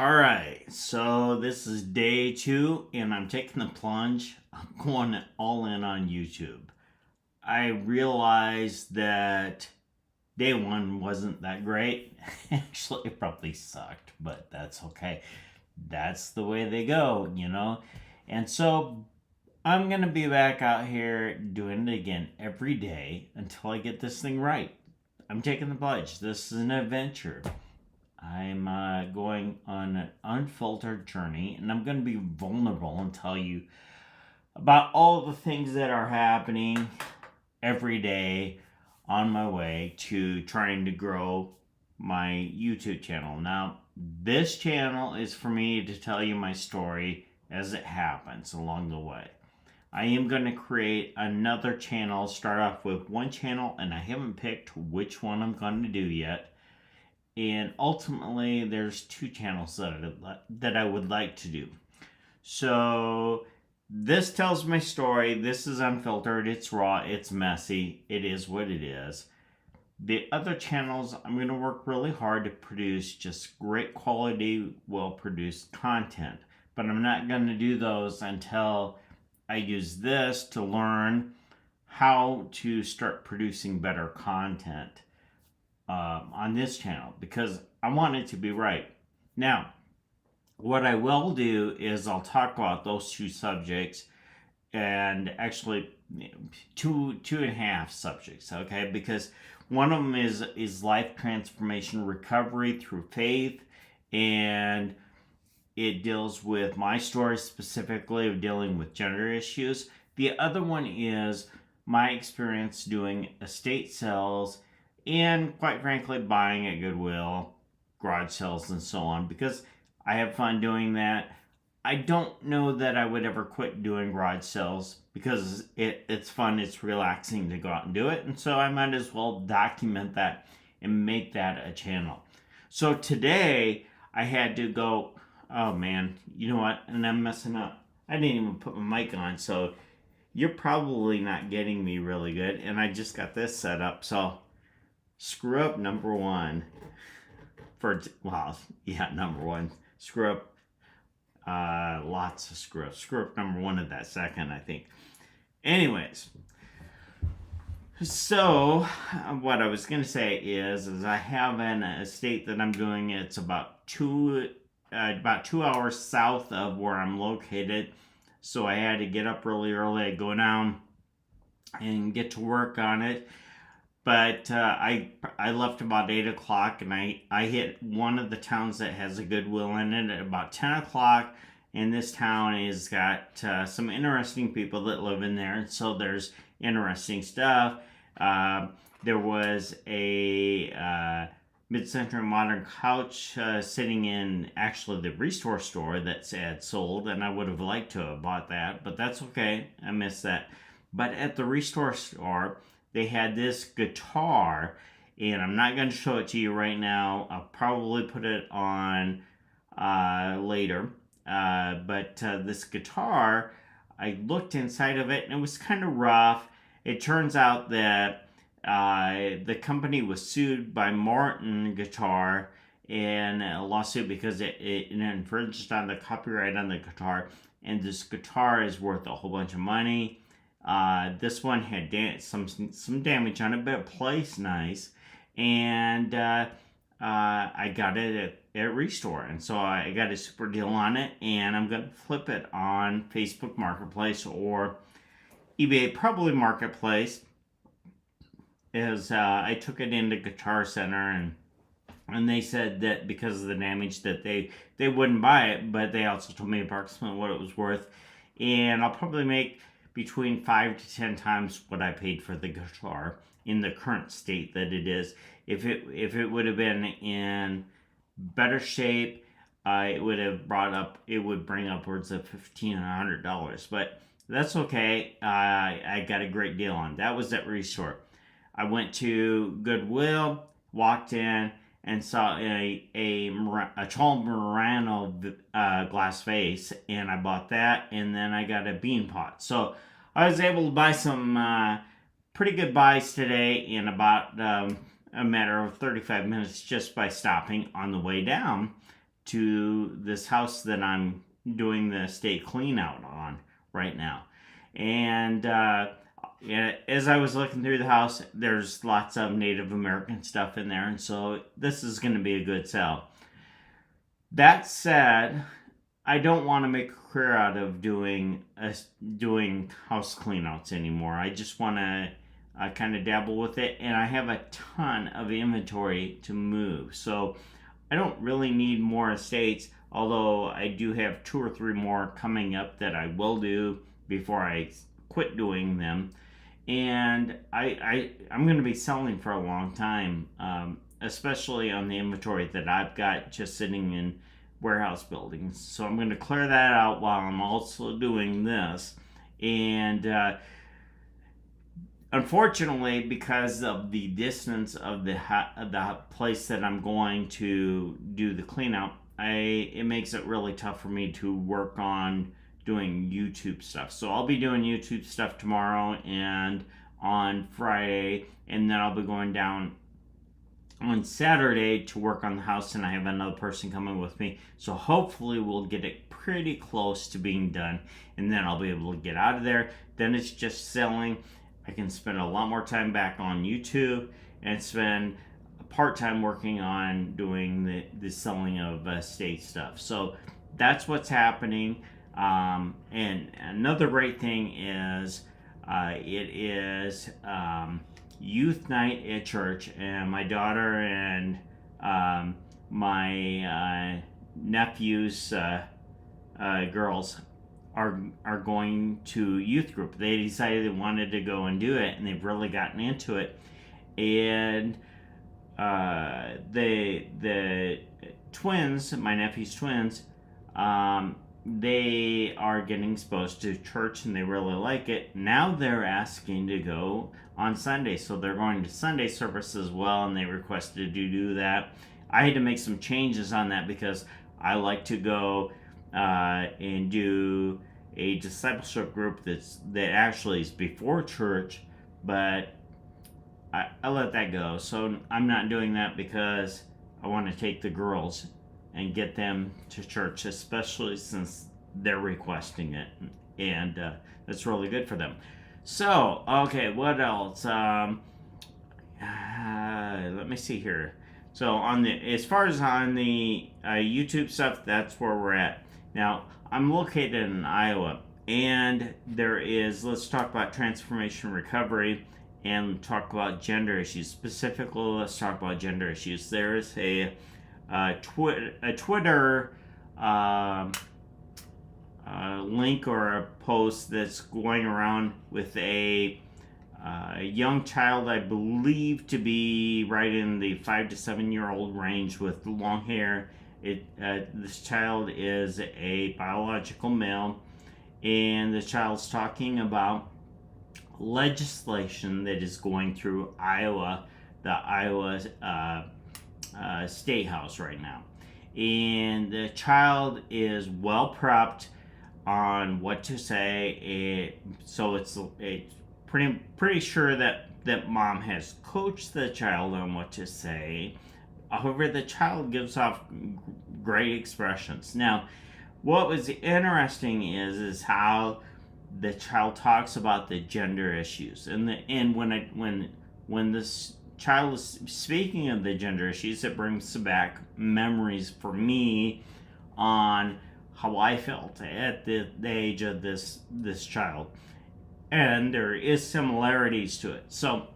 Alright, so this is day 2, and I'm taking the plunge. I'm going all in on YouTube. I realized that day 1 wasn't that great. Actually, it probably sucked, but that's okay. That's the way they go. And so I'm going to be back out here doing it again every day until I get this thing right. I'm taking the plunge. This is an adventure. I'm going on an unfiltered journey, and I'm going to be vulnerable and tell you about all the things that are happening every day on my way to trying to grow my YouTube channel. Now, this channel is for me to tell you my story as it happens along the way. I am going to create another channel, start off with one channel, and I haven't picked which one I'm going to do yet. And ultimately, there's 2 channels that I would like to do. So this tells my story. This is unfiltered. It's raw. It's messy. It is what it is. The other channels, I'm going to work really hard to produce just great quality, well-produced content. But I'm not going to do those until I use this to learn how to start producing better content on this channel, because I want it to be right. Now, what I will do is I'll talk about those 2 subjects, and actually two and a half subjects, okay? Because one of them is life transformation recovery through faith, and it deals with my story specifically of dealing with gender issues. The other one is my experience doing estate sales and, quite frankly, buying at Goodwill, garage sales, and so on, because I have fun doing that. I don't know that I would ever quit doing garage sales because it's fun, it's relaxing to go out and do it, and so I might as well document that and make that a channel. So today, I had to go, oh man, you know what, and I'm messing up. I didn't even put my mic on, so you're probably not getting me really good, and I just got this set up, so screw up number 1 number 1. Screw up lots of screw up. Screw up number 1 of that second, I think. Anyways, so what I was going to say is I have an estate that I'm doing. It's about 2 hours south of where I'm located. So I had to get up really early. I go down and get to work on it. But I left about 8 o'clock, and I hit one of the towns that has a Goodwill in it at about 10 o'clock. And this town has got some interesting people that live in there. And so there's interesting stuff. There was a mid-century modern couch sitting in actually the Restore store that had sold. And I would have liked to have bought that, but that's okay. I missed that. But at the Restore store, they had this guitar, and I'm not going to show it to you right now. I'll probably put it on later. But this guitar, I looked inside of it, and it was kind of rough. It turns out that the company was sued by Martin Guitar in a lawsuit because it infringed on the copyright on the guitar, and this guitar is worth a whole bunch of money. This one had some damage on it, but it plays nice, and I got it at Restore, and so I got a super deal on it, and I'm going to flip it on Facebook Marketplace or eBay, probably Marketplace, as I took it into Guitar Center, and they said that because of the damage that they wouldn't buy it, but they also told me approximately what it was worth, and I'll probably make between 5 to 10 times what I paid for the guitar in the current state that it is. If it would have been in better shape, it would bring upwards of $1,500. But that's okay. I got a great deal on. That was at Restore. I went to Goodwill, walked in, and saw a tall Murano glass vase, and I bought that, and then I got a bean pot. So I was able to buy some pretty good buys today in about a matter of 35 minutes just by stopping on the way down to this house that I'm doing the estate clean out on right now. And as I was looking through the house, there's lots of Native American stuff in there, and so this is going to be a good sell. That said, I don't want to make a career out of doing house cleanouts anymore. I just want to kind of dabble with it, and I have a ton of inventory to move. So I don't really need more estates, although I do have 2 or 3 more coming up that I will do before I quit doing them. And I'm going to be selling for a long time, especially on the inventory that I've got just sitting in warehouse buildings. So I'm going to clear that out while I'm also doing this. And unfortunately, because of the distance of the place that I'm going to do the cleanout, it makes it really tough for me to work on doing YouTube stuff. So I'll be doing YouTube stuff tomorrow and on Friday, and then I'll be going down on Saturday to work on the house, and I have another person coming with me. So hopefully we'll get it pretty close to being done, and then I'll be able to get out of there. Then it's just selling. I can spend a lot more time back on YouTube and spend part-time working on doing the selling of estate stuff. So that's what's happening. And another great thing is it is youth night at church, and my daughter and my nephew's girls are going to youth group. They decided they wanted to go and do it, and they've really gotten into it. And the twins, my nephew's twins, they are getting exposed to church and they really like it. Now they're asking to go on Sunday, so they're going to Sunday service as well, and they requested to do that. I had to make some changes on that because I like to go and do a discipleship group that actually is before church, but I let that go. So I'm not doing that because I want to take the girls and get them to church, especially since they're requesting it, and that's really good for them. So, okay, what else? Let me see here. So, as far as on the YouTube stuff, that's where we're at. Now, I'm located in Iowa, and let's talk about transformation recovery and talk about gender issues. Specifically, let's talk about gender issues. There's a Twitter link or a post that's going around with a young child, I believe to be right in the 5 to 7 year old range with long hair. This child is a biological male, and the child's talking about legislation that is going through Iowa, the Iowa State House right now. And the child is well prepped on what to say. So it's pretty sure that mom has coached the child on what to say. However, the child gives off great expressions. Now, what was interesting is how the child talks about the gender issues, and when this child is speaking of the gender issues, it brings back memories for me on how I felt at the age of this child, and there is similarities to it. So,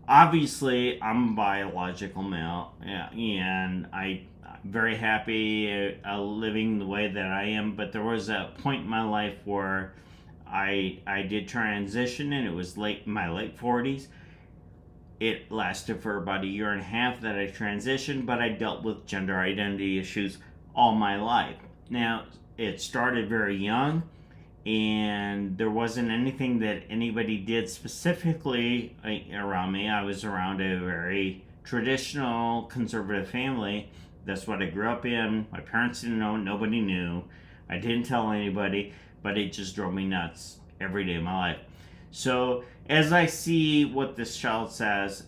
obviously, I'm a biological male, and I'm very happy living the way that I am. But there was a point in my life where I did transition, and it was my late 40s. It lasted for about 1.5 years that I transitioned, but I dealt with gender identity issues all my life. Now, it started very young, and there wasn't anything that anybody did specifically around me. I was around a very traditional conservative family. That's what I grew up in. My parents didn't know, nobody knew. I didn't tell anybody, but it just drove me nuts every day of my life. So as I see what this child says,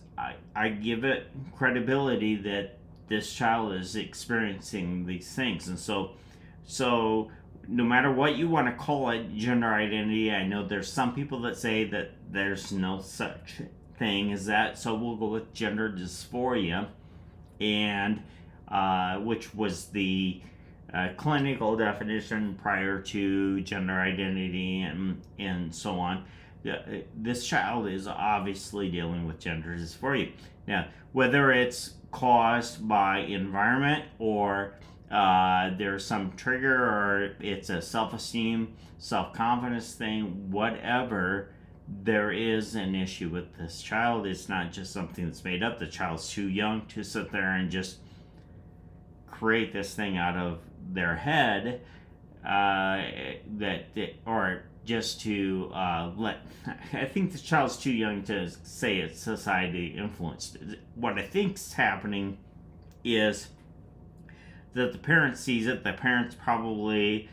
I give it credibility that this child is experiencing these things. And so no matter what you want to call it, gender identity, I know there's some people that say that there's no such thing as that, so we'll go with gender dysphoria, and which was the clinical definition prior to gender identity and so on. This child is obviously dealing with gender dysphoria. Now, whether it's caused by environment or there's some trigger, or it's a self-esteem, self-confidence thing, whatever, there is an issue with this child. It's not just something that's made up. The child's too young to sit there and just create this thing out of their head, or just to let. I think the child's too young to say it's society influenced. What I think's happening is that the parent sees it. The parent's probably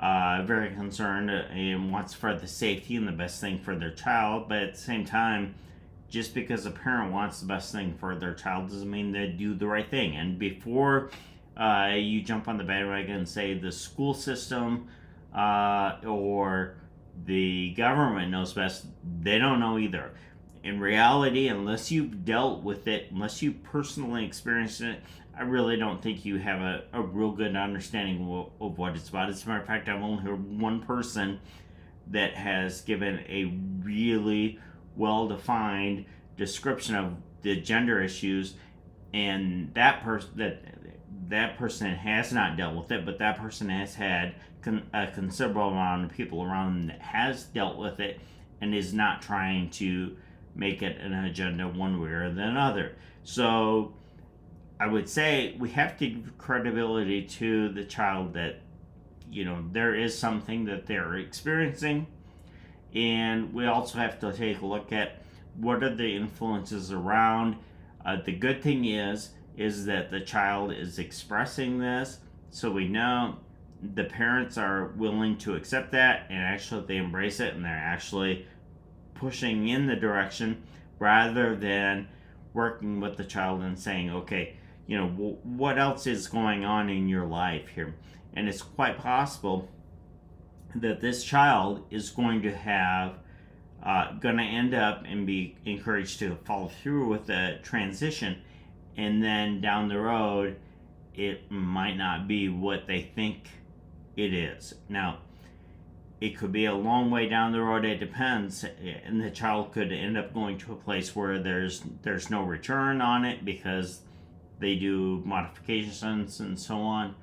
very concerned and wants for the safety and the best thing for their child, but at the same time, just because a parent wants the best thing for their child doesn't mean they do the right thing. And before you jump on the bandwagon and say the school system or the government knows best, they don't know either. In reality, unless you've dealt with it, unless you personally experienced it, I really don't think you have a real good understanding of what it's about. As a matter of fact, I've only heard one person that has given a really well-defined description of the gender issues, and that person has not dealt with it, but that person has had a considerable amount of people around them that has dealt with it and is not trying to make it an agenda one way or another. So I would say we have to give credibility to the child that, there is something that they're experiencing, and we also have to take a look at what are the influences around. The good thing is that the child is expressing this, so we know the parents are willing to accept that, and actually they embrace it, and they're actually pushing in the direction rather than working with the child and saying, okay, what else is going on in your life here? And it's quite possible that this child is going to end up and be encouraged to follow through with the transition, and then down the road it might not be what they think it is. Now, it could be a long way down the road, it depends, and the child could end up going to a place where there's no return on it because they do modifications and so on.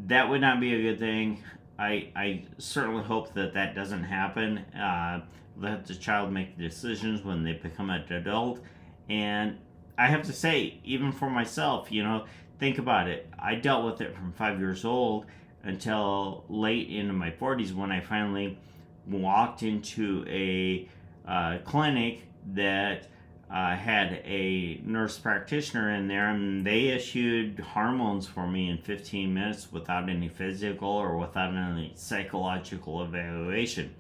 That would not be a good thing. I certainly hope that doesn't happen. Let the child make the decisions when they become an adult. And I have to say, even for myself, think about it. I dealt with it from 5 years old until late into my 40s when I finally walked into a clinic that had a nurse practitioner in there, and they issued hormones for me in 15 minutes without any physical or without any psychological evaluation.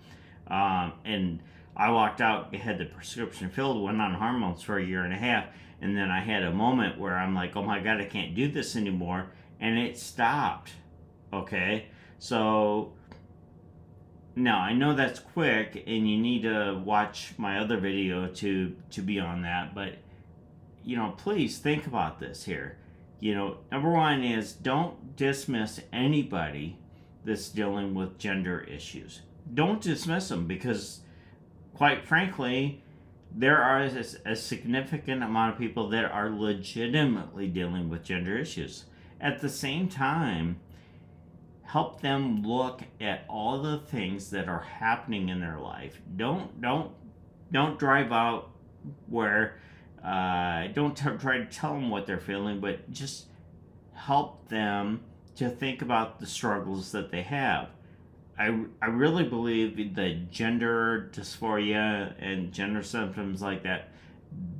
And I walked out, had the prescription filled, went on hormones for a year and a half, and then I had a moment where I'm like, oh my God, I can't do this anymore, and it stopped. Okay, so now I know that's quick, and you need to watch my other video to be on that, but please think about this here. Number one is, don't dismiss anybody that's dealing with gender issues. Don't dismiss them, because quite frankly, there are a significant amount of people that are legitimately dealing with gender issues. At the same time, help them look at all the things that are happening in their life. Don't drive out where don't try to tell them what they're feeling, but just help them to think about the struggles that they have. I really believe that gender dysphoria and gender symptoms like that,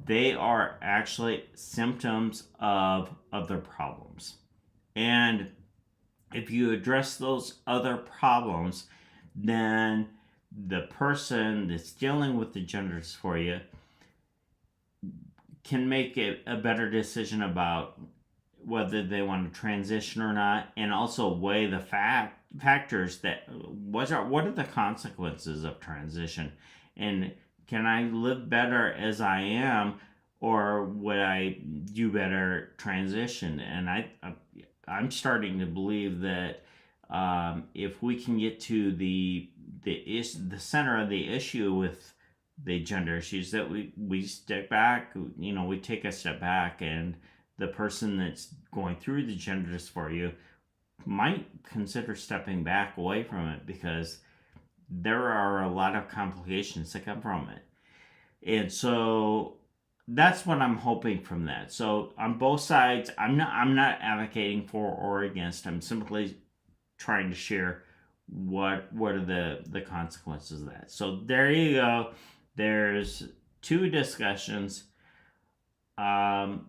they are actually symptoms of other problems. And if you address those other problems, then the person that's dealing with the gender dysphoria can make a better decision about whether they want to transition or not, and also weigh the factors that what are the consequences of transition, and can I live better as I am, or would I do better transition? And I'm starting to believe that if we can get to the center of the issue with the gender issues, that we step back, we take a step back, and the person that's going through the gender dysphoria might consider stepping back away from it, because there are a lot of complications that come from it. And so that's what I'm hoping from that. So on both sides, I'm not advocating for or against. I'm simply trying to share what are the consequences of that. So there you go. There's two discussions. And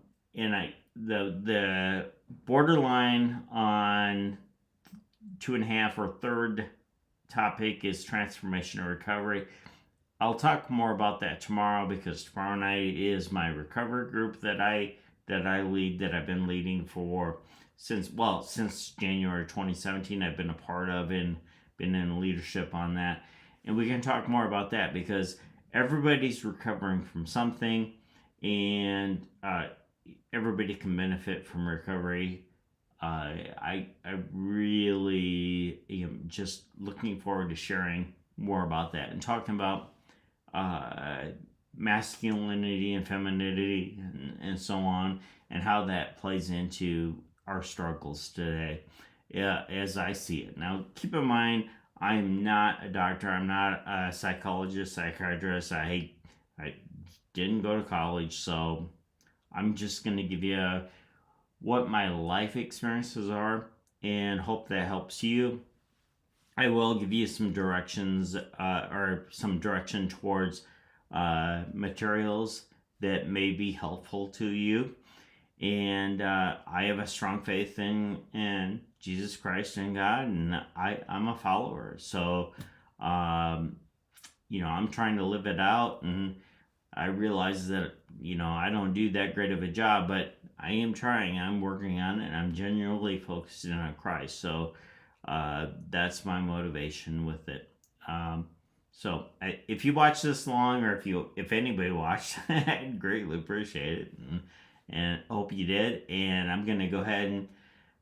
the borderline on 2.5 or third topic is transformation and recovery. I'll talk more about that tomorrow, because tomorrow night is my recovery group that I lead, that I've been leading since January 2017. I've been a part of and been in leadership on that, and we can talk more about that, because everybody's recovering from something, and everybody can benefit from recovery. I really am just looking forward to sharing more about that and talking about masculinity and femininity and so on, and how that plays into our struggles today, as I see it. Now, keep in mind, I'm not a doctor. I'm not a psychologist, psychiatrist. I didn't go to college, so I'm just going to give you what my life experiences are, and hope that helps you. I will give you some directions, or some direction towards materials that may be helpful to you. And I have a strong faith in Jesus Christ and God, and I'm a follower. So, I'm trying to live it out, and I realize that, I don't do that great of a job, but I am trying. I'm working on it, and I'm genuinely focusing on Christ. So, that's my motivation with it. So if you watch this long, or if anybody watched, I'd greatly appreciate it, and hope you did. And I'm gonna go ahead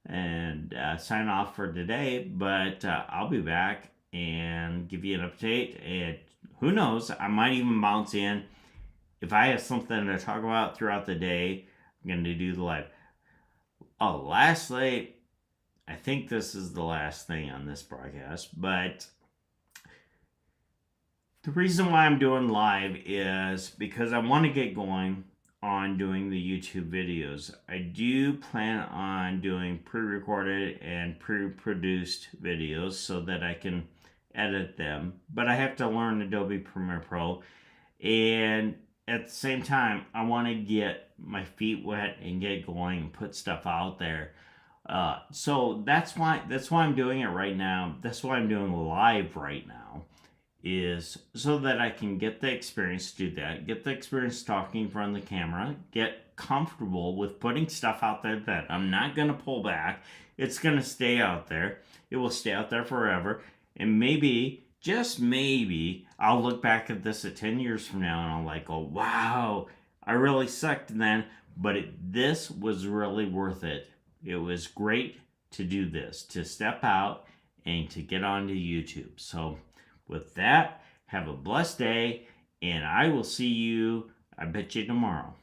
and sign off for today, but I'll be back and give you an update. And who knows, I might even bounce in if I have something to talk about throughout the day. I'm gonna do the live. Oh, lastly, I think this is the last thing on this broadcast, but the reason why I'm doing live is because I want to get going on doing the YouTube videos. I do plan on doing pre-recorded and pre-produced videos so that I can edit them, but I have to learn Adobe Premiere Pro, and at the same time, I want to get my feet wet and get going and put stuff out there. So that's why I'm doing it right now. That's why I'm doing live right now, is so that I can get the experience to do that, get the experience talking in front of the camera, get comfortable with putting stuff out there that I'm not going to pull back. It's going to stay out there. It will stay out there forever. And maybe, just maybe, I'll look back at this at 10 years from now, and I'll like, oh, wow, I really sucked then, but this was really worth it. It was great to do this, to step out and to get onto YouTube. So with that, have a blessed day, and I will see you, I bet you, tomorrow.